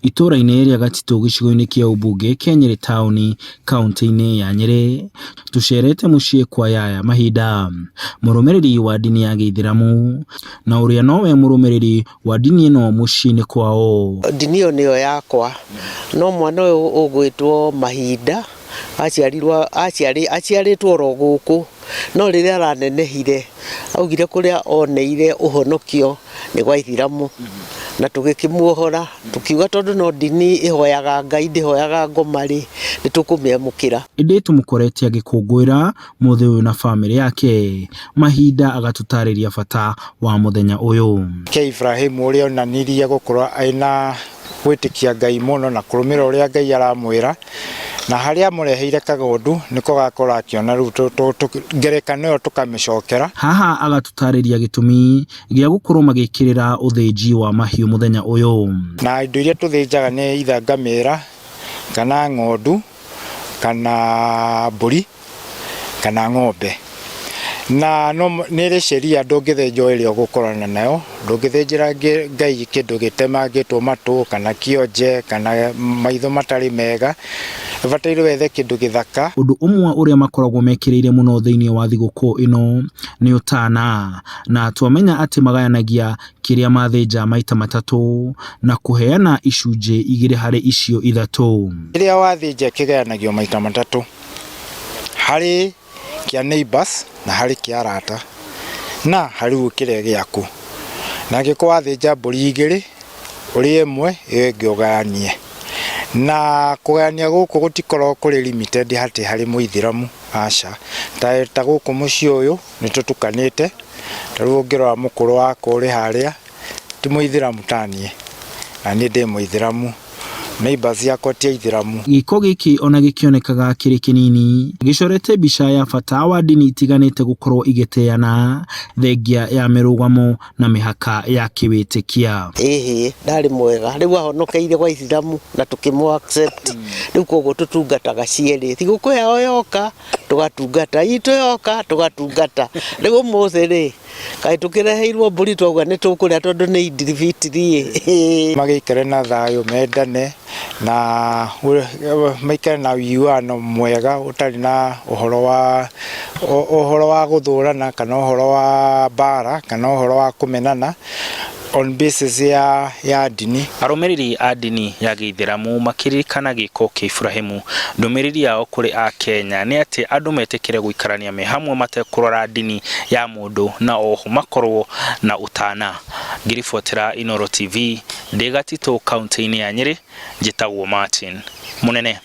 Itura-inĩ rĩa Gatito gĩcigo-inĩ kĩa ũmbunge kĩa Nyeri taũni kaunti-inĩ ya Nyeri tucerete mũciĩ kwa Yaya Mahinda, mũrũmĩrĩri wa ndini ya Gĩithĩramu na ũrĩa nowe mũrũmĩrĩri wa ndini ĩno mũciĩ-inĩ kwao. Ndini ĩyo nĩyo yakwa, no mwana ũyũ ũgwĩtwo Mahinda aciarĩtwo oro gũkũ, no rĩrĩa aranenehire augire kũrĩa oneire ũhonokio nĩ gwa Ithĩramu, na tũgĩkĩmuohora tukiuga tondũ no ndini ihoyaga Ngai ndĩhoyaga ngoma-rĩ nĩtũkũmĩamũkĩra. Ĩndĩ tũmũkoretie agĩkũngũĩra mũthĩ ũyũ na bamĩrĩ yake. Mahinda agatũtarĩria bata wa mũthenya ũyũ. Ke Ibrahim ũrĩa onanirie gũkorwo aina gwĩtĩkia Ngai mũno na kũrũmĩrĩra ũrĩa Ngai aramwĩra, na harĩa amũreheire kagondu nĩko gakorwo akĩona rĩu ngerekano ĩyo tũkamĩcokera. Haha agatũtarĩria gĩtũmi gĩa gũkorwo magĩkĩrĩra ũthĩnji wa mahiũ mũthenya ũyũ. Na indo iria tũthĩnjaga nĩ either ngamĩra kana ng'ondu kana mbũri kana ng'ombe, na no nĩ sheria ndũngĩthĩnja ĩrĩa ũgũkorana nayo, ndũngĩthĩnjĩra Ngai kĩndũ gĩtemangĩtwo matũ kana kĩonje kana maitho matarĩ mega, bataire wethe kĩndũ gĩthaka. Ũndũ ũmwe ũrĩa makoragwo mekĩrĩire mũno thĩinĩ wa thigũkũ ĩno nĩ ũtana, na twamenya atĩ magayanagia kĩrĩa mathĩnja maita matatũ na kũheana icunjĩ igĩrĩ harĩ icio ithatũ. Kĩrĩa wathĩnja kĩgayanagio maita matatũ, harĩ kĩa neighbors na harĩ kĩa arata na harĩ kĩrĩa gĩaku. Na angĩkorwo wathĩnja mbũri igĩrĩ ũrĩ ĩmwe ĩyo ĩngĩ ũgayanie, na kũgayania gũkũ gũtikoragwo kũrĩ limited hatĩ harĩ Mũithĩramu, aca. Ta gũkũ mũciĩ ũyũ nĩtũtukanĩte, ta rĩu ũngĩrora mũkũrũ wakwa ũrĩ harĩa ti Mũithĩramu ta niĩ, na niĩ ndĩ Mũithĩramu, neighbors yakwa ti Aithĩramu. Gĩko gĩkĩ ona gĩkĩonekaga kĩrĩ kĩnini gĩcorete mbica ya bata wa ndini itiganĩte gũkorwo igĩteana thengia ya mĩrũgamo na mĩhaka ya kĩwĩtĩkia. Ĩhĩ ndarĩ mwega, rĩu ahonokeire gwa Ithĩramu na tũkĩmũ accept, rĩu koguo tũtungataga cierĩ, thigũkũ yao yoka tũgatungata, itũ yoka tũgatungata. Rĩu ũmũthĩ-rĩ kaĩ tũkĩreheirwo mbũri twauga nĩtũkũrĩa tondũ nĩ individually. Magĩikare na thayũ, mendane na maikare na ũiguano mwega ũtarĩ na ũhoro wa gũthũrana kana ũhoro wa mbara kana ũhoro wa kũmenana on basis ya ndini. Arũmĩrĩri a ndini ya Gĩithĩramu makĩririkana gĩko kĩa Ibrahimu. Ndũmĩrĩri yao kũrĩ a Kenya nĩ atĩ andũ metĩkĩre gũikarania me hamwe matekũrora ndini ya mũndũ, na oho makorwo na ũtana. Ngĩribotera Inooro TV ndĩ Gatito kaunti-inĩ ya Nyeri, njĩtagwo Martin Mũnene.